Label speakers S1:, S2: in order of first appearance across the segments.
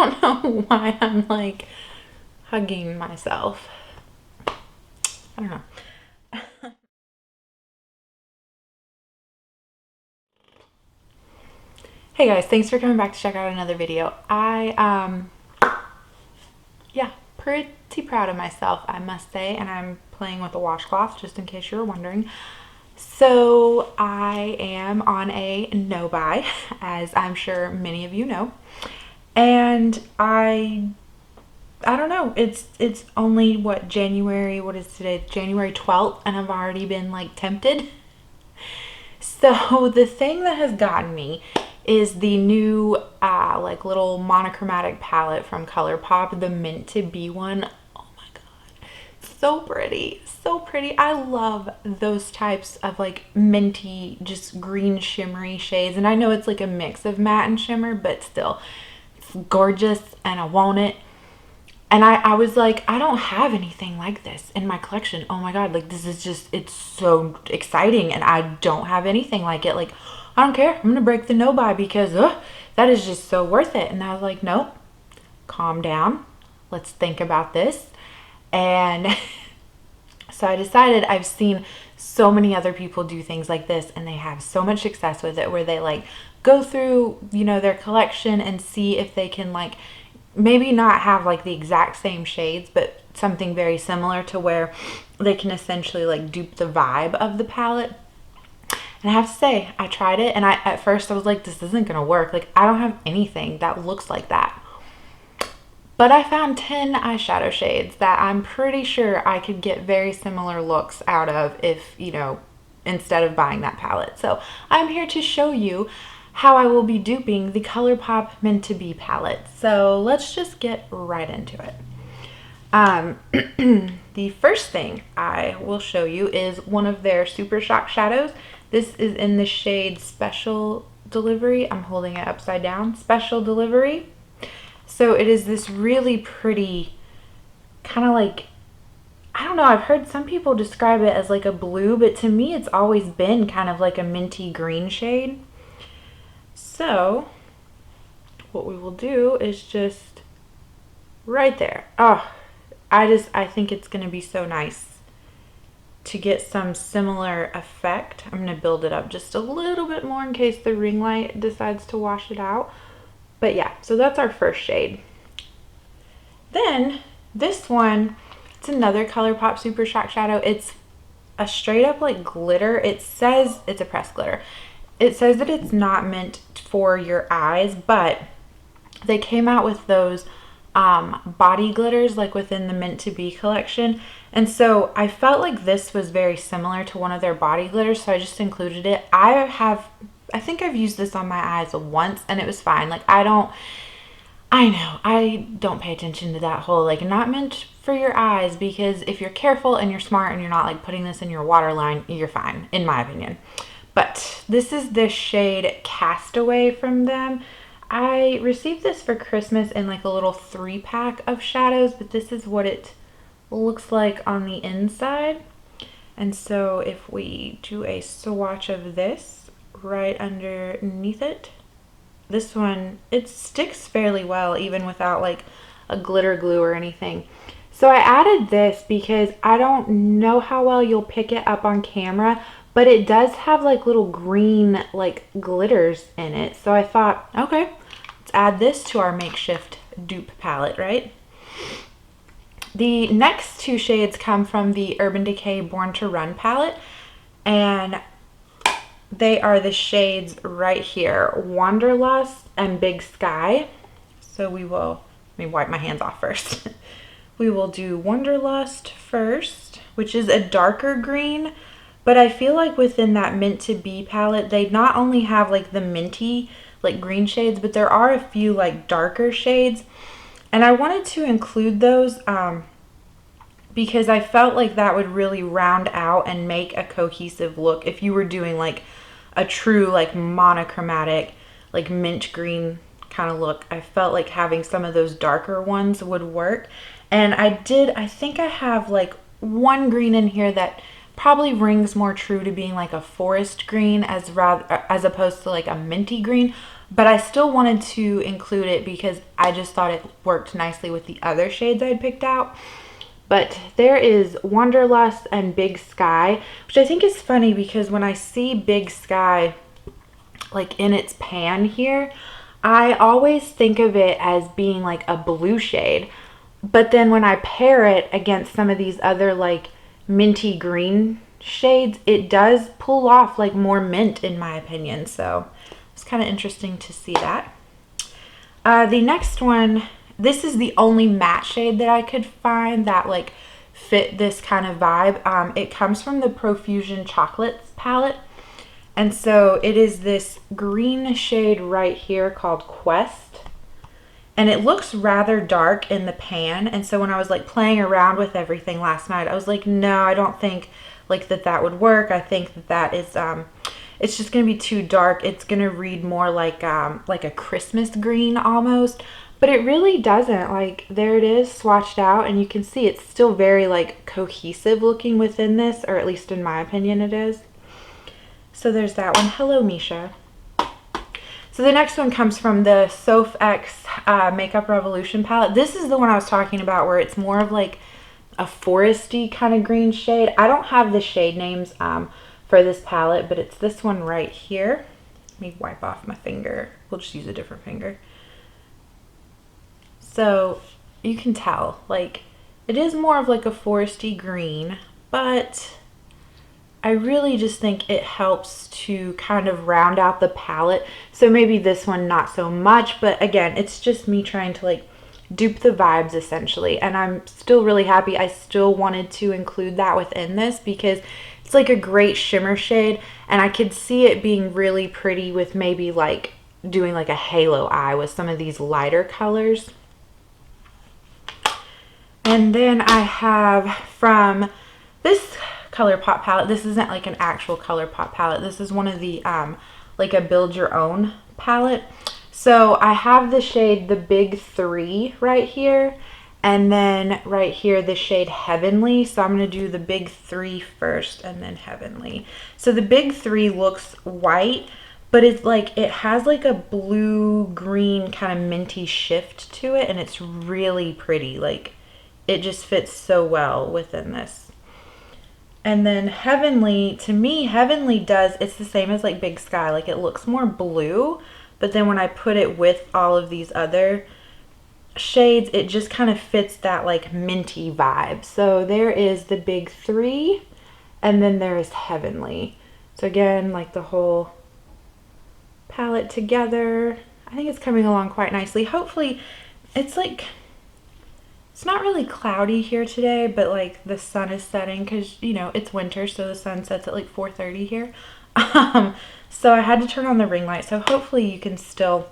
S1: don't know why I'm like hugging myself. I don't know. Hey guys, thanks for coming back to check out another video. Yeah, pretty proud of myself, I must say, and I'm playing with a washcloth just in case you were wondering. So I am on a no buy, as I'm sure many of you know. And I don't know, it's only what, January, what is today? January 12th, and I've already been like tempted. So the thing that has gotten me is the new like little monochromatic palette from ColourPop, the Meant to Be one. Oh my god, so pretty, so pretty. I love those types of like minty, just green shimmery shades, and I know it's like a mix of matte and shimmer, but still, it's gorgeous and I want it. And I was like, I don't have anything like this in my collection. Oh my god, like this is just, it's so exciting, and I don't have anything like it. Like, I don't care, I'm gonna break the no buy because that is just so worth it. And I was like, nope, calm down, let's think about this. And so I decided, I've seen so many other people do things like this and they have so much success with it, where they like go through, you know, their collection and see if they can like maybe not have like the exact same shades, but something very similar, to where they can essentially like dupe the vibe of the palette. And I have to say, I tried it, and at first I was like, this isn't gonna work. Like, I don't have anything that looks like that. But I found 10 eyeshadow shades that I'm pretty sure I could get very similar looks out of if, you know, instead of buying that palette. So I'm here to show you how I will be duping the ColourPop Meant to Be palette. So let's just get right into it. The first thing I will show you is one of their Super Shock shadows. This is in the shade Special Delivery. I'm holding it upside down. Special Delivery. So it is this really pretty, kind of like, I don't know, I've heard some people describe it as like a blue, but to me it's always been kind of like a minty green shade. So what we will do is just right there. Oh, I think it's going to be so nice to get some similar effect. I'm going to build it up just a little bit more in case the ring light decides to wash it out. But yeah, so that's our first shade. Then this one, it's another ColourPop Super Shock shadow. It's a straight up like glitter. It says it's a pressed glitter. It says that it's not meant for your eyes, but they came out with those body glitters like within the Meant to Be collection. And so I felt like this was very similar to one of their body glitters, so I just included it. I think I've used this on my eyes once and it was fine. Like, I know I don't pay attention to that whole like not meant for your eyes, because if you're careful and you're smart and you're not like putting this in your waterline, you're fine, in my opinion. But this is the shade Castaway from them. I received this for Christmas in like a little 3-pack of shadows, but this is what it looks like on the inside. And so if we do a swatch of this right underneath it, this one, it sticks fairly well even without like a glitter glue or anything. So I added this because I don't know how well you'll pick it up on camera, but it does have like little green like glitters in it. So I thought, okay, let's add this to our makeshift dupe palette, right? The next two shades come from the Urban Decay Born to Run palette, and they are the shades right here, Wanderlust and Big Sky. So let me wipe my hands off first. We will do Wanderlust first, which is a darker green. But I feel like within that Meant to Be palette, they not only have like the minty like green shades, but there are a few like darker shades. And I wanted to include those because I felt like that would really round out and make a cohesive look if you were doing like a true like monochromatic like mint green kind of look. I felt like having some of those darker ones would work. And I think I have like one green in here that probably rings more true to being like a forest green as opposed to like a minty green. but I still wanted to include it because I just thought it worked nicely with the other shades I'd picked out. But there is Wanderlust and Big Sky, which I think is funny because when I see Big Sky like in its pan here, I always think of it as being like a blue shade. But then when I pair it against some of these other like minty green shades, it does pull off like more mint in my opinion. So it's kind of interesting to see that. The next one, this is the only matte shade that I could find that like fit this kind of vibe. It comes from the Profusion Chocolates palette. And so it is this green shade right here called Quest. And it looks rather dark in the pan. And so when I was like playing around with everything last night, I was like, no, I don't think like that would work. I think that is, it's just gonna be too dark. It's gonna read more like a Christmas green almost. But it really doesn't. Like, there it is swatched out, and you can see it's still very like cohesive looking within this, or at least in my opinion it is. So there's that one. Hello, Misha. So the next one comes from the Soph X Makeup Revolution palette. This is the one I was talking about where it's more of like a foresty kind of green shade. I don't have the shade names for this palette, but it's this one right here. Let me wipe off my finger. We'll just use a different finger. So you can tell, like, it is more of like a foresty green, but I really just think it helps to kind of round out the palette. So maybe this one not so much, but again, it's just me trying to like dupe the vibes essentially. And I'm still really happy. I still wanted to include that within this because it's like a great shimmer shade, and I could see it being really pretty with maybe like doing like a halo eye with some of these lighter colors. And then I have from this ColourPop palette, this isn't like an actual ColourPop palette. This is one of the, like a build your own palette. So I have the shade, the Big 3 right here. And then right here, the shade Heavenly. So I'm going to do the Big 3 first and then Heavenly. So the Big 3 looks white, but it's like, it has like a blue-green kind of minty shift to it. And it's really pretty. Like, it just fits so well within this. And then Heavenly, to me, Heavenly does, it's the same as like Big Sky. Like, it looks more blue, but then when I put it with all of these other shades, it just kind of fits that like minty vibe. So there is the Big 3, and then there is Heavenly. So again, like the whole palette together. I think it's coming along quite nicely. Hopefully, it's like, it's not really cloudy here today, but like the sun is setting because, you know, it's winter, so the sun sets at like 4:30 here. So I had to turn on the ring light, so hopefully you can still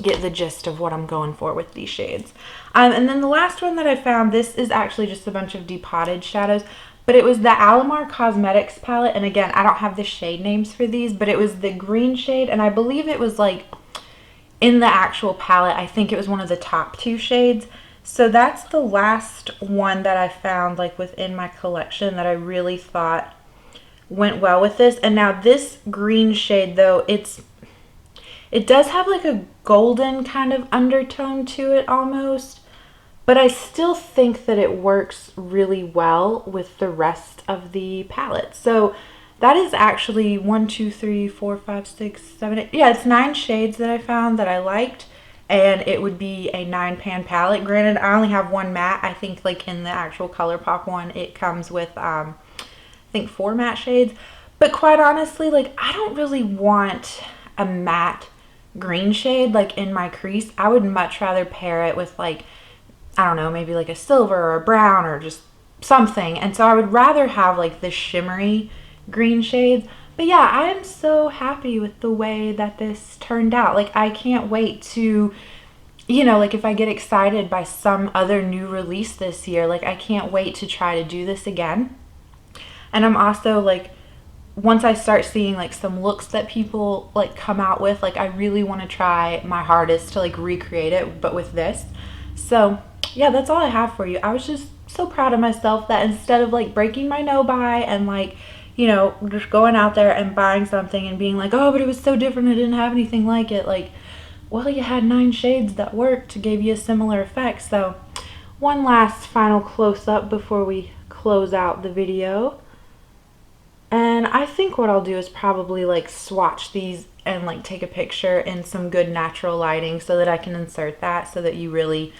S1: get the gist of what I'm going for with these shades. And then the last one that I found, this is actually just a bunch of depotted shadows, but it was the Alamar Cosmetics palette. And again, I don't have the shade names for these, but it was the green shade, and I believe it was like in the actual palette, I think it was one of the top 2 shades. So that's the last one that I found like within my collection that I really thought went well with this. And now this green shade though, it does have like a golden kind of undertone to it almost, but I still think that it works really well with the rest of the palette. So that is actually 1, 2, 3, 4, 5, 6, 7, 8. Yeah, it's 9 shades that I found that I liked. And it would be a 9-pan palette. Granted, I only have one matte. I think like in the actual ColourPop one, it comes with, I think 4 matte shades. But quite honestly, like, I don't really want a matte green shade like in my crease. I would much rather pair it with like, I don't know, maybe like a silver or a brown or just something. And so I would rather have like the shimmery green shades. But yeah, I am so happy with the way that this turned out. Like, I can't wait to, you know, like if I get excited by some other new release this year, like I can't wait to try to do this again. And I'm also like, once I start seeing like some looks that people like come out with, like I really want to try my hardest to like recreate it, but with this. So yeah, that's all I have for you. I was just so proud of myself that instead of like breaking my no buy and like you know, just going out there and buying something and being like, oh, but it was so different, I didn't have anything like it. Like, well, you had 9 shades that worked, gave you a similar effect. So one last final close-up before we close out the video. And I think what I'll do is probably like swatch these and like take a picture in some good natural lighting so that I can insert that so that you really,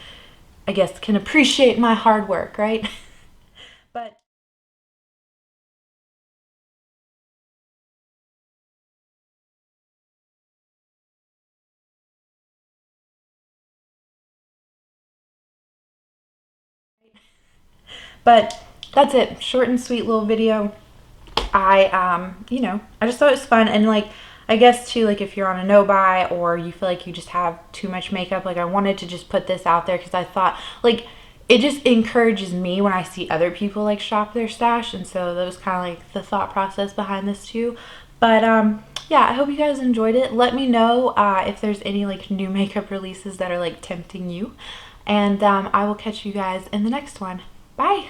S1: I guess, can appreciate my hard work, right? But but that's it. Short and sweet little video. You know, I just thought it was fun. And like, I guess too, like if you're on a no buy or you feel like you just have too much makeup, like I wanted to just put this out there because I thought like it just encourages me when I see other people like shop their stash. And so that was kind of like the thought process behind this too. But yeah, I hope you guys enjoyed it. Let me know if there's any like new makeup releases that are like tempting you. And I will catch you guys in the next one. Bye.